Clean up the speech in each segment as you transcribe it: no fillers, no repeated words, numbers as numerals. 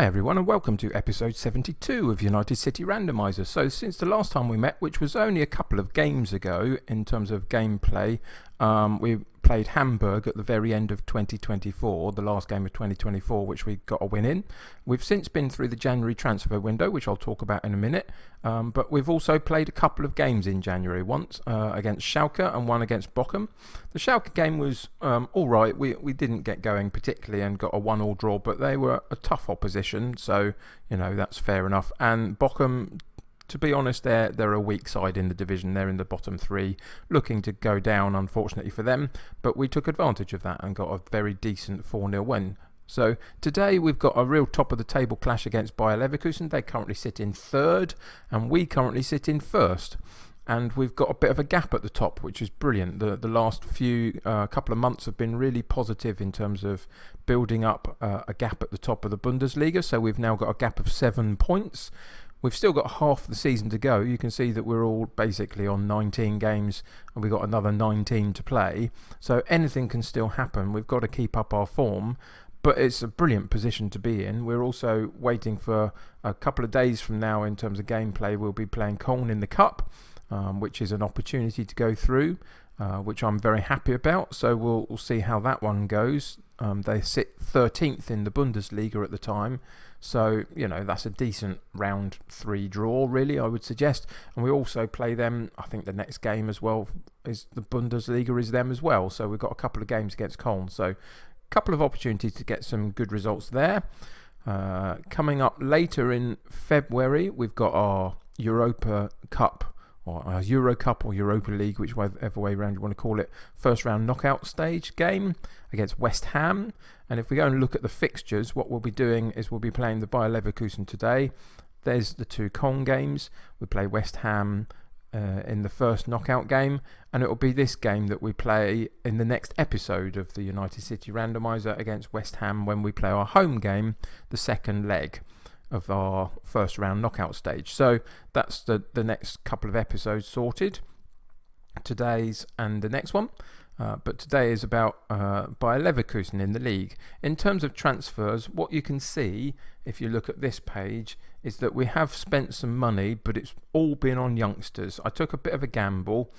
Hi everyone and welcome to episode 72 of United City Randomiser. So since the last time we met, which was only a couple of games ago in terms of gameplay, we played Hamburg at the very end of 2024, the last game of 2024, which we got a win in. We've since been through the January transfer window, which I'll talk about in a minute, but we've also played a couple of games in January, once against Schalke and one against Bochum. The Schalke game was alright, we didn't get going particularly and got a 1-1 draw, but they were a tough opposition, so you know that's fair enough. And Bochum, to be honest, they're a weak side in the division. They're in the bottom three, looking to go down, unfortunately for them. But we took advantage of that and got a very decent 4-0 win. So today we've got a real top-of-the-table clash against Bayer Leverkusen. They currently sit in third, and we currently sit in first. And we've got a bit of a gap at the top, which is brilliant. The last few couple of months have been really positive in terms of building up a gap at the top of the Bundesliga. So we've now got a gap of 7 points. We've still got half the season to go. You can see that we're all basically on 19 games and we've got another 19 to play. So anything can still happen. We've got to keep up our form, but it's a brilliant position to be in. We're also waiting for a couple of days from now in terms of gameplay. We'll be playing Köln in the Cup, which is an opportunity to go through, which I'm very happy about. So we'll see how that one goes. They sit 13th in the Bundesliga at the time. So, you know, that's a decent round 3 draw, really, I would suggest. And we also play them, I think the next game as well, is the Bundesliga is them as well. So we've got a couple of games against Köln. So a couple of opportunities to get some good results there. Coming up later in February, we've got our Europa Cup, or Euro Cup or Europa League, whichever way around you want to call it, first round knockout stage game against West Ham. And if we go and look at the fixtures, what we'll be doing is we'll be playing the Bayer Leverkusen today. There's the 2 Köln games. We play West Ham in the first knockout game, and it will be this game that we play in the next episode of the United City Randomiser against West Ham when we play our home game, the second leg of our first round knockout stage. So that's the next couple of episodes sorted, today's and the next one. But today is about Bayer Leverkusen in the league. In terms of transfers, what you can see if you look at this page is that we have spent some money, but it's all been on youngsters. I took a bit of a gamble.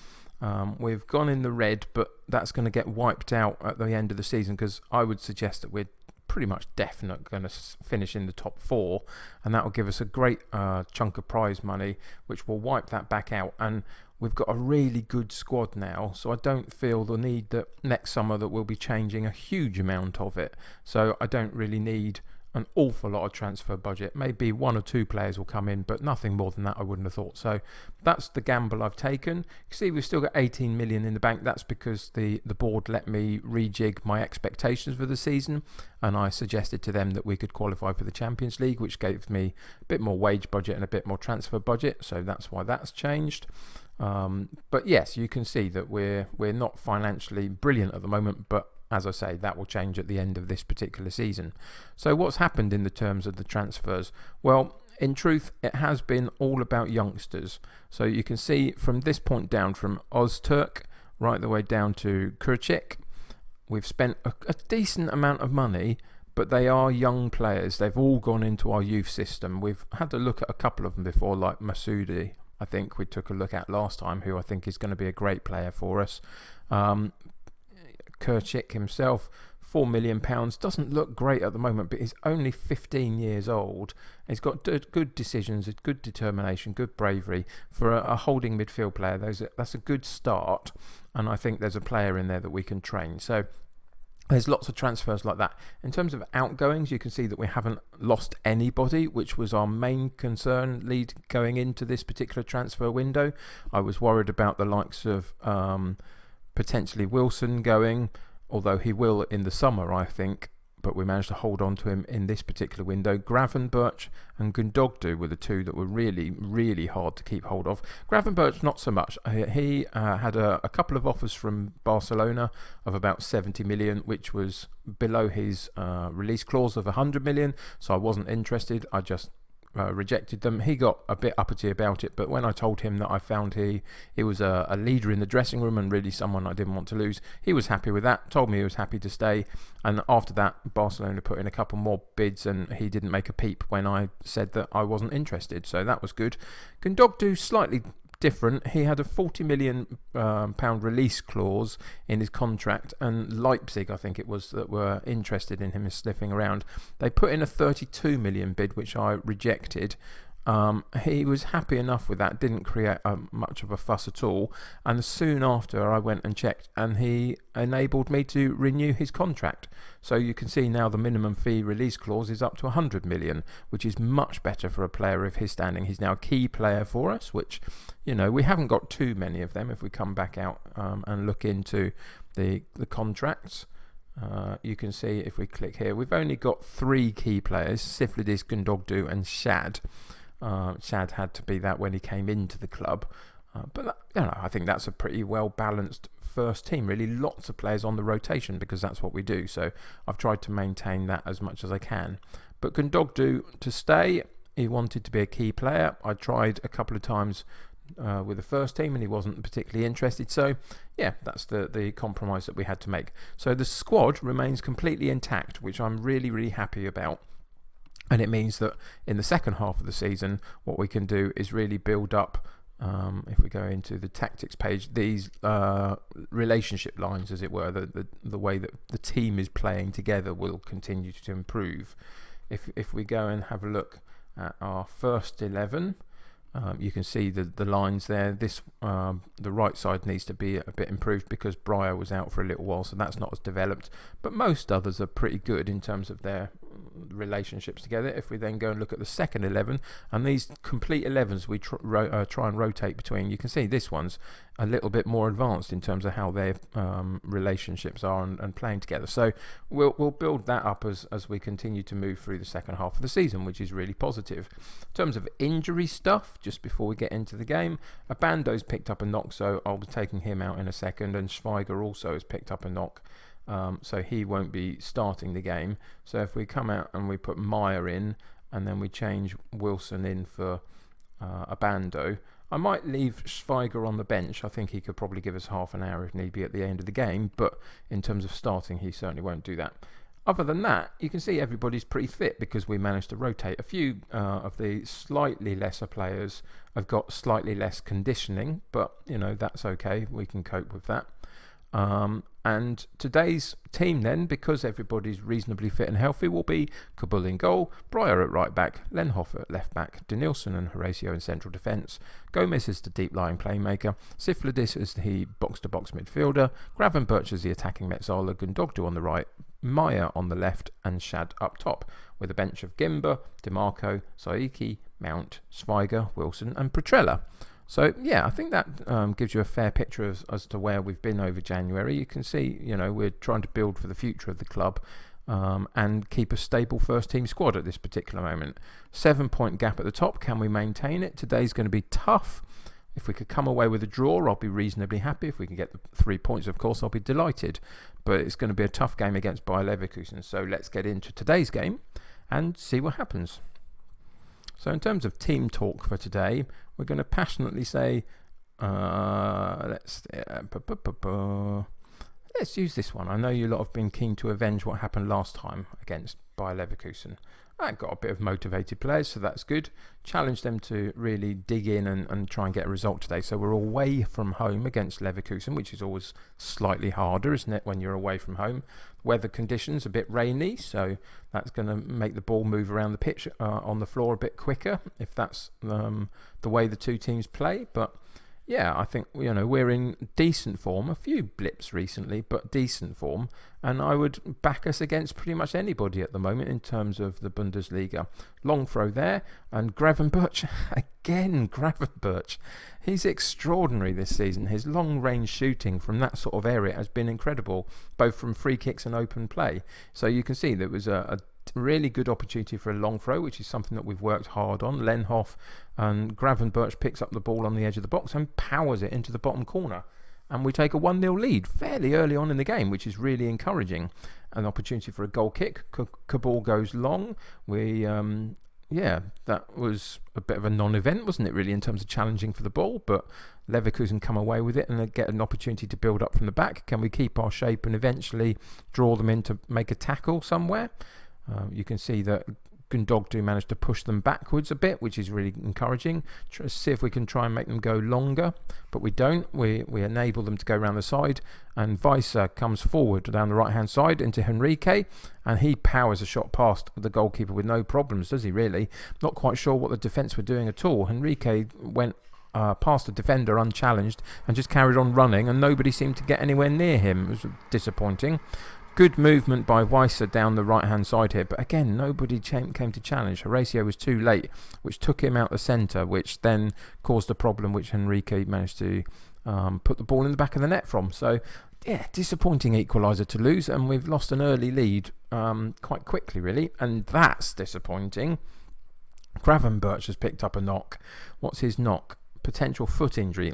We've gone in the red, but that's going to get wiped out at the end of the season, because I would suggest that we're pretty much definite going to finish in the top 4, and that will give us a great chunk of prize money, which will wipe that back out. And we've got a really good squad now, so I don't feel the need that next summer that we'll be changing a huge amount of it. So I don't really need an awful lot of transfer budget. Maybe 1 or 2 players will come in, but nothing more than that I wouldn't have thought. So that's the gamble I've taken. You see we've still got 18 million in the bank. That's because the board let me rejig my expectations for the season, and I suggested to them that we could qualify for the Champions League, which gave me a bit more wage budget and a bit more transfer budget. So that's why that's changed. But yes, you can see that we're not financially brilliant at the moment, but as I say, that will change at the end of this particular season. So what's happened in the terms of the transfers? Well, in truth, it has been all about youngsters. So you can see from this point down, from Ozturk right the way down to Kurchik, we've spent a decent amount of money, but they are young players. They've all gone into our youth system. We've had to look at a couple of them before, like Masoudi, I think we took a look at last time, who I think is going to be a great player for us. Kurchik himself, £4 million, doesn't look great at the moment, but he's only 15 years old. He's got good decisions, good determination, good bravery. For a holding midfield player, that's a good start, and I think there's a player in there that we can train. So there's lots of transfers like that. In terms of outgoings, you can see that we haven't lost anybody, which was our main concern lead going into this particular transfer window. I was worried about the likes of potentially Wilson going, although he will in the summer, I think, but we managed to hold on to him in this particular window. Gravenberch and Gundogdu were the 2 that were really, really hard to keep hold of. Gravenberch, not so much. He had a couple of offers from Barcelona of about 70 million, which was below his release clause of 100 million, so I wasn't interested. I just rejected them. He got a bit uppity about it, but when I told him that I found he was a leader in the dressing room and really someone I didn't want to lose, he was happy with that, told me he was happy to stay. And after that, Barcelona put in a couple more bids and he didn't make a peep when I said that I wasn't interested, so that was good. Gundogdu slightly different. He had a £40 million release clause in his contract, and Leipzig, I think it was, that were interested in him sniffing around. They put in a 32 million bid, which I rejected. He was happy enough with that, didn't create much of a fuss at all, and soon after I went and checked and he enabled me to renew his contract. So you can see now the minimum fee release clause is up to 100 million, which is much better for a player of his standing. He's now a key player for us, which, you know, we haven't got too many of them if we come back out and look into the contracts. You can see if we click here, we've only got 3 key players: Siflidis, Gundogdu and Shad. Shad had to be that when he came into the club, but that, you know, I think that's a pretty well balanced first team, really. Lots of players on the rotation because that's what we do, so I've tried to maintain that as much as I can. But Gundogdu to stay, he wanted to be a key player. I tried a couple of times with the first team and he wasn't particularly interested, so yeah, that's the compromise that we had to make. So the squad remains completely intact, which I'm really happy about. And it means that in the second half of the season, what we can do is really build up, if we go into the tactics page, these relationship lines, as it were, the way that the team is playing together will continue to improve. If we go and have a look at our first 11, you can see the lines there. This the right side needs to be a bit improved because Breyer was out for a little while, so that's not as developed. But most others are pretty good in terms of their relationships together. If we then go and look at the second 11, and these complete 11s we try and rotate between, you can see this one's a little bit more advanced in terms of how their relationships are and playing together. So we'll build that up as we continue to move through the second half of the season, which is really positive. In terms of injury stuff, just before we get into the game, Abando's picked up a knock, so I'll be taking him out in a second, and Schweiger also has picked up a knock. So he won't be starting the game. So if we come out and we put Meyer in and then we change Wilson in for Abando, I might leave Schweiger on the bench. I think he could probably give us half an hour if need be at the end of the game, but in terms of starting, he certainly won't do that. Other than that, you can see everybody's pretty fit because we managed to rotate. A few of the slightly lesser players have got slightly less conditioning, but you know, that's okay. We can cope with that. And today's team then, because everybody's reasonably fit and healthy, will be Kabul in goal, Breyer at right back, Lenhoff at left back, Denilson and Horacio in central defence, Gomez as the deep lying playmaker, Siflidis as the box-to-box midfielder, Gravenberch as the attacking Metzola, Gundogdu on the right, Meyer on the left and Shad up top, with a bench of Gimba, DeMarco, Saiki, Mount, Schweiger, Wilson and Petrella. So yeah, I think that gives you a fair picture as to where we've been over January. You can see, you know, we're trying to build for the future of the club and keep a stable first team squad at this particular moment. 7-point gap at the top. Can we maintain it? Today's going to be tough. If we could come away with a draw, I'll be reasonably happy. If we can get the 3 points, of course, I'll be delighted. But it's going to be a tough game against Bayer Leverkusen. So let's get into today's game and see what happens. So in terms of team talk for today, we're going to passionately say, let's use this one. I know you lot have been keen to avenge what happened last time against Bayer Leverkusen. I got a bit of motivated players, so that's good. Challenge them to really dig in and try and get a result today. So we're away from home against Leverkusen, which is always slightly harder, isn't it, when you're away from home? Weather conditions a bit rainy, so that's going to make the ball move around the pitch on the floor a bit quicker if that's the way the two teams play. But yeah, I think, you know, we're in decent form. A few blips recently, but decent form. And I would back us against pretty much anybody at the moment in terms of the Bundesliga. Long throw there. And Gravenberch, again, Gravenberch. He's extraordinary this season. His long-range shooting from that sort of area has been incredible, both from free kicks and open play. So you can see there was a really good opportunity for a long throw, which is something that we've worked hard on. Lenhoff and Gravenberch picks up the ball on the edge of the box and powers it into the bottom corner. And we take a 1-0 lead fairly early on in the game, which is really encouraging. An opportunity for a goal kick. Kabul goes long. We that was a bit of a non-event, wasn't it, really, in terms of challenging for the ball? But Leverkusen come away with it and they get an opportunity to build up from the back. Can we keep our shape and eventually draw them in to make a tackle somewhere? You can see that Gundogdu managed to push them backwards a bit, which is really encouraging. See if we can try and make them go longer, but we don't. We enable them to go around the side, and Weiser comes forward down the right hand side into Henrique, and he powers a shot past the goalkeeper with no problems, does he really? Not quite sure what the defence were doing at all. Henrique went past the defender unchallenged and just carried on running, and nobody seemed to get anywhere near him. It was disappointing. Good movement by Weiser down the right-hand side here, but again, nobody came to challenge. Horacio was too late, which took him out the centre, which then caused a problem which Henrique managed to put the ball in the back of the net from. So, yeah, disappointing equaliser to lose, and we've lost an early lead quite quickly, really, and that's disappointing. Gravenberch has picked up a knock. What's his knock? Potential foot injury.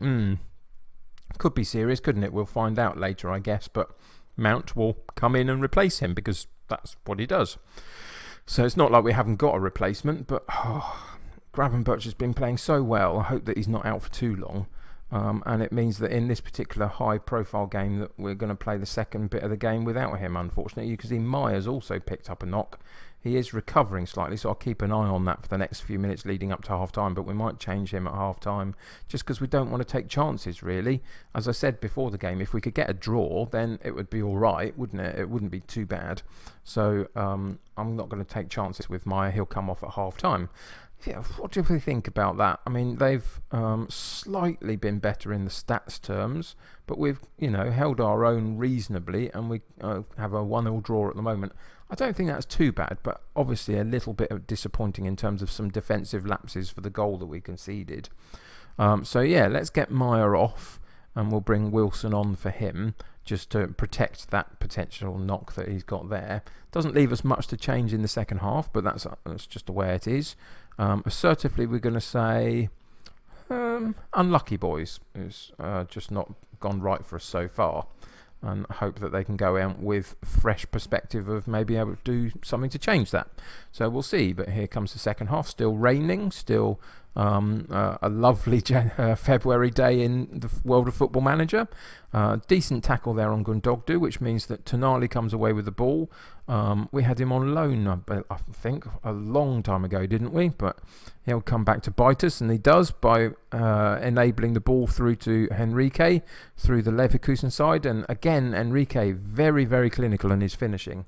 Could be serious, couldn't it? We'll find out later, I guess, but Mount will come in and replace him because that's what he does. So it's not like we haven't got a replacement, but Gravenberch has been playing so well. I hope that he's not out for too long. And it means that in this particular high-profile game that we're going to play the second bit of the game without him, unfortunately. You can see Myers also picked up a knock. He is recovering slightly, so I'll keep an eye on that for the next few minutes leading up to half-time, but we might change him at half-time just because we don't want to take chances, really. As I said before the game, if we could get a draw, then it would be all right, wouldn't it? It wouldn't be too bad. So I'm not going to take chances with Meyer. He'll come off at half-time. Yeah, what do we think about that? I mean, they've slightly been better in the stats terms, but we've, held our own reasonably, and we have a 1-1 draw at the moment. I don't think that's too bad, but obviously a little bit disappointing in terms of some defensive lapses for the goal that we conceded. So yeah, let's get Meyer off, and we'll bring Wilson on for him, just to protect that potential knock that he's got there. Doesn't leave us much to change in the second half, but that's just the way it is. Assertively, we're going to say unlucky, boys. It's just not gone right for us so far, and hope that they can go out with fresh perspective of maybe able to do something to change that. So we'll see. But here comes the second half. Still raining. Still a lovely February day in the world of Football Manager. Decent tackle there on Gundogdu, which means that Tonali comes away with the ball. We had him on loan, I think, a long time ago, didn't we? But he'll come back to bite us, and he does by enabling the ball through to Henrique, through the Leverkusen side. And again, Henrique, very, very clinical in his finishing.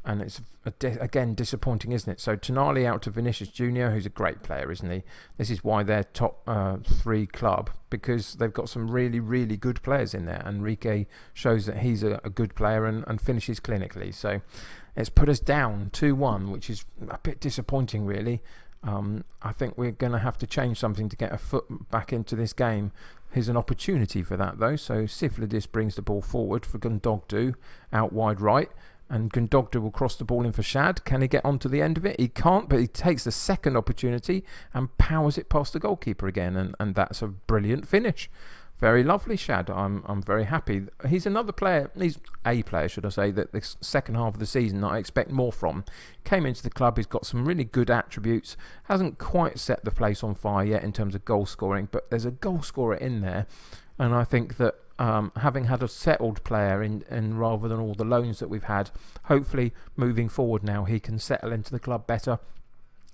And it's, again, disappointing, isn't it? So Tonali out to Vinicius Jr., who's a great player, isn't he? This is why they're top 3 club, because they've got some really, really good players in there. Enrique shows that he's a good player and finishes clinically. So it's put us down 2-1, which is a bit disappointing, really. I think we're going to have to change something to get a foot back into this game. Here's an opportunity for that, though. So Siflidis brings the ball forward for Gundogdu, out wide right. And Gundogdu will cross the ball in for Shad. Can he get onto the end of it? He can't, but he takes the second opportunity and powers it past the goalkeeper again. And that's a brilliant finish. Very lovely, Shad. I'm very happy. He's another player, he's a player, should I say, that this second half of the season I expect more from. Came into the club, he's got some really good attributes. Hasn't quite set the place on fire yet in terms of goal scoring, but there's a goal scorer in there. And I think that having had a settled player in rather than all the loans that we've had, hopefully moving forward now he can settle into the club better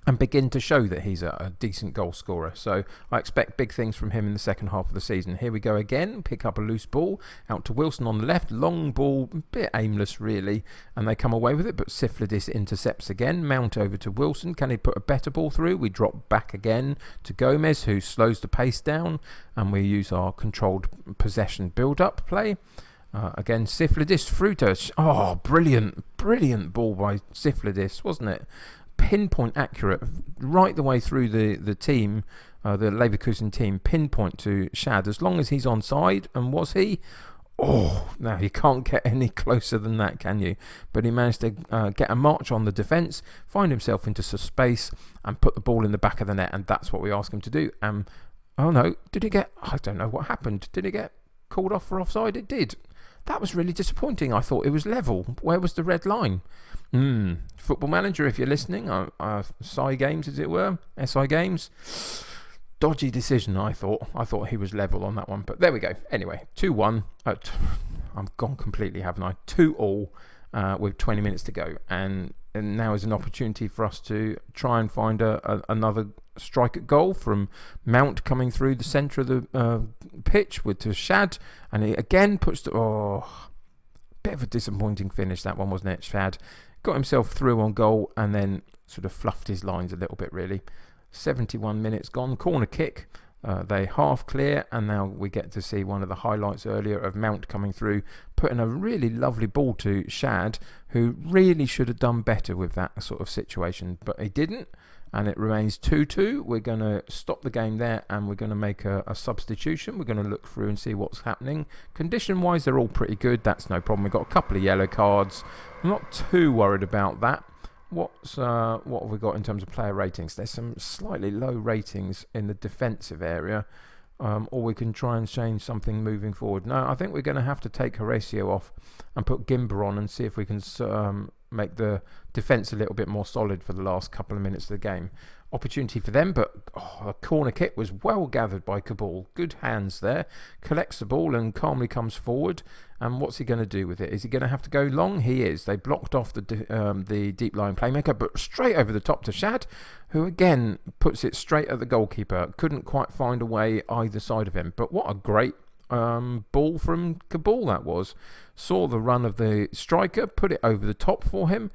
and begin to show that he's a decent goal scorer. So I expect big things from him in the second half of the season. Here we go again, pick up a loose ball, out to Wilson on the left, long ball, a bit aimless really, and they come away with it, but Siflidis intercepts again, Mount over to Wilson, can he put a better ball through? We drop back again to Gomez, who slows the pace down, and we use our controlled possession build-up play. Again, Siflidis through to us. Oh, brilliant ball by Siflidis, wasn't it? Pinpoint accurate right the way through the team, the Leverkusen team, pinpoint to Shad as long as he's onside. And was he? Oh, no, you can't get any closer than that, can you? But he managed to get a march on the defence, find himself into some space and put the ball in the back of the net, and that's what we asked him to do. Oh no, did he get, I don't know what happened, did he get called off for offside? It did. that was really disappointing. I thought it was level. Where was the red line? Football Manager, if you're listening, SI Games, as it were, SI Games. Dodgy decision, I thought. I thought he was level on that one. But there we go. Anyway, 2-1. I'm gone completely, haven't I? 2-2 with 20 minutes to go. And now is an opportunity for us to try and find another strike at goal from Mount coming through the centre of the pitch to Shad. And he again puts bit of a disappointing finish, that one, wasn't it? Shad got himself through on goal and then sort of fluffed his lines a little bit, really. 71 minutes gone. Corner kick. They half clear, and now we get to see one of the highlights earlier of Mount coming through, putting a really lovely ball to Shad, who really should have done better with that sort of situation, but he didn't, and it remains 2-2. We're going to stop the game there, and we're going to make a substitution. We're going to look through and see what's happening. Condition-wise, they're all pretty good. That's no problem. We've got a couple of yellow cards. I'm not too worried about that. What have we got in terms of player ratings? There's some slightly low ratings in the defensive area, or we can try and change something moving forward. No, I think we're going to have to take Horatio off and put Gimber on and see if we can make the defence a little bit more solid for the last couple of minutes of the game. Opportunity for them, but a corner kick was well gathered by Kabul. Good hands there. Collects the ball and calmly comes forward. And what's he going to do with it? Is he going to have to go long? He is. They blocked off the deep line playmaker, but straight over the top to Shad, who again puts it straight at the goalkeeper. Couldn't quite find a way either side of him. But what a great ball from Kabul that was. Saw the run of the striker, put it over the top for him.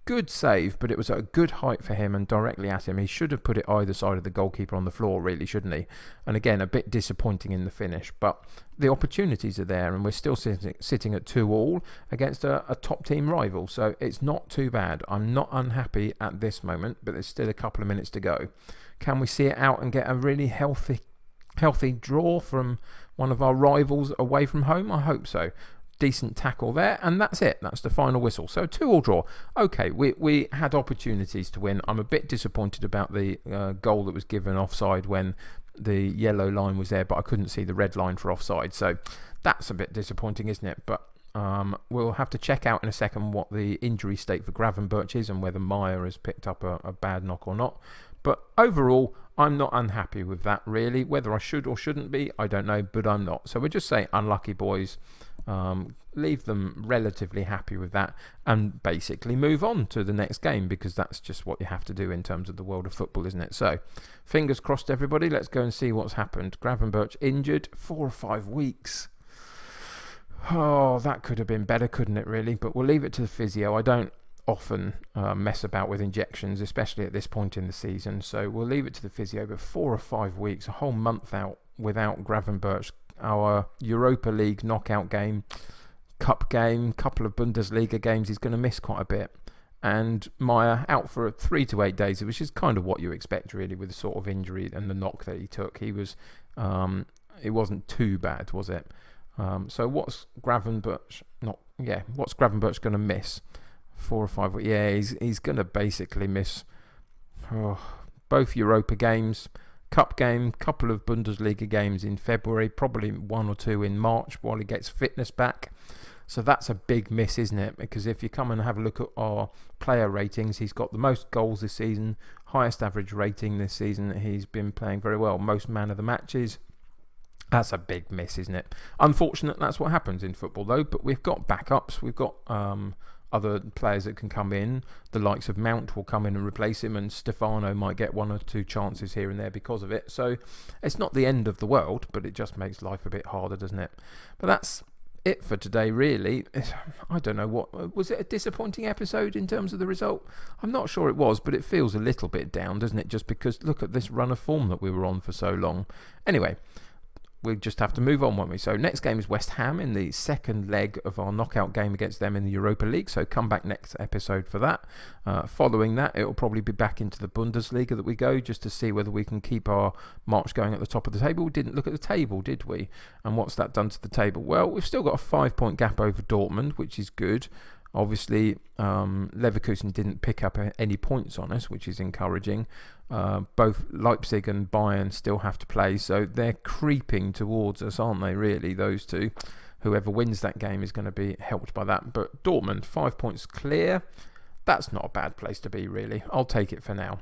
Good save, but it was at a good height for him and directly at him. He should have put it either side of the goalkeeper on the floor, really, shouldn't he? And again, a bit disappointing in the finish. But the opportunities are there, and we're still sitting at 2-2 against a top-team rival. So it's not too bad. I'm not unhappy at this moment, but there's still a couple of minutes to go. Can we see it out and get a really healthy draw from one of our rivals away from home? I hope so. Decent tackle there, and that's it. That's the final whistle. So 2-2 draw. Okay, we had opportunities to win. I'm a bit disappointed about the goal that was given offside when the yellow line was there, but I couldn't see the red line for offside. So that's a bit disappointing, isn't it? But we'll have to check out in a second what the injury state for Gravenberch is and whether Meyer has picked up a bad knock or not. But overall, I'm not unhappy with that, really. Whether I should or shouldn't be, I don't know, but I'm not. So we'll just say unlucky boys. Leave them relatively happy with that and basically move on to the next game, because that's just what you have to do in terms of the world of football, isn't it? So fingers crossed, everybody. Let's go and see what's happened. Gravenberch injured 4 or 5 weeks. Oh, that could have been better, couldn't it, really? But we'll leave it to the physio. I don't often mess about with injections, especially at this point in the season, so we'll leave it to the physio. But 4 or 5 weeks, a whole month out without Gravenberch. Our Europa League knockout game, cup game, couple of Bundesliga games, he's going to miss quite a bit. And Meyer out for 3 to 8 days, which is kind of what you expect, really, with the sort of injury and the knock that he took. He was, it wasn't too bad, was it? So what's Gravenberch? What's Gravenberch going to miss? 4 or 5 weeks. Yeah, he's going to basically miss both Europa games. Cup game, couple of Bundesliga games in February, probably 1 or 2 in March while he gets fitness back. So that's a big miss, isn't it? Because if you come and have a look at our player ratings, he's got the most goals this season, highest average rating this season. He's been playing very well, most man of the matches. That's a big miss, isn't it? Unfortunate, that's what happens in football, though. But we've got backups. We've got other players that can come in. The likes of Mount will come in and replace him, and Stefano might get 1 or 2 chances here and there because of it. So it's not the end of the world, but it just makes life a bit harder, doesn't it? But that's it for today, really. I don't know, what was it, a disappointing episode in terms of the result? I'm not sure it was, but it feels a little bit down, doesn't it? Just because look at this run of form that we were on for so long. Anyway, we just have to move on, won't we? So next game is West Ham in the second leg of our knockout game against them in the Europa League. So come back next episode for that. Following that, it will probably be back into the Bundesliga that we go, just to see whether we can keep our march going at the top of the table. We didn't look at the table, did we? And what's that done to the table? Well, we've still got a 5-point gap over Dortmund, which is good. Obviously, Leverkusen didn't pick up any points on us, which is encouraging. Both Leipzig and Bayern still have to play, so they're creeping towards us, aren't they, really, those two? whoever wins that game is going to be helped by that. But Dortmund, 5 points clear. That's not a bad place to be, really. I'll take it for now.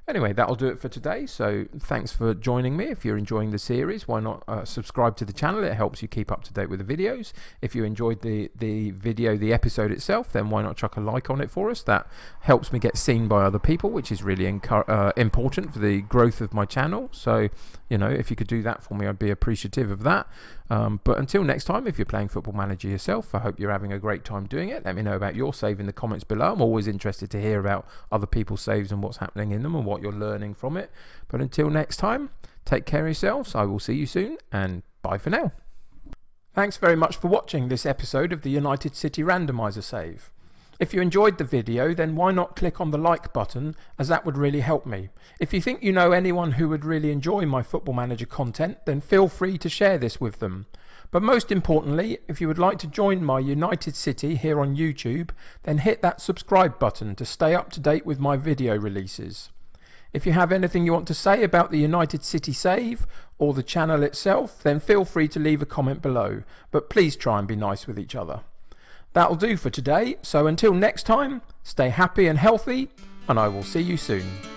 Anyway, that'll do it for today. So thanks for joining me. If you're enjoying the series, why not subscribe to the channel? It helps you keep up to date with the videos. If you enjoyed the episode itself, then why not chuck a like on it for us? That helps me get seen by other people, which is really important for the growth of my channel. So, if you could do that for me, I'd be appreciative of that. But until next time, if you're playing Football Manager yourself, I hope you're having a great time doing it. Let me know about your save in the comments below. I'm always interested to hear about other people's saves and what's happening in them and what you're learning from it. But until next time, take care of yourselves. I will see you soon, and bye for now. Thanks very much for watching this episode of the United City Randomiser save. If you enjoyed the video, then why not click on the like button, as that would really help me. If you think you know anyone who would really enjoy my Football Manager content, then feel free to share this with them. But most importantly, if you would like to join my United City here on YouTube, then hit that subscribe button to stay up to date with my video releases. If you have anything you want to say about the United City save or the channel itself, then feel free to leave a comment below, but please try and be nice with each other. That'll do for today, so until next time, stay happy and healthy, and I will see you soon.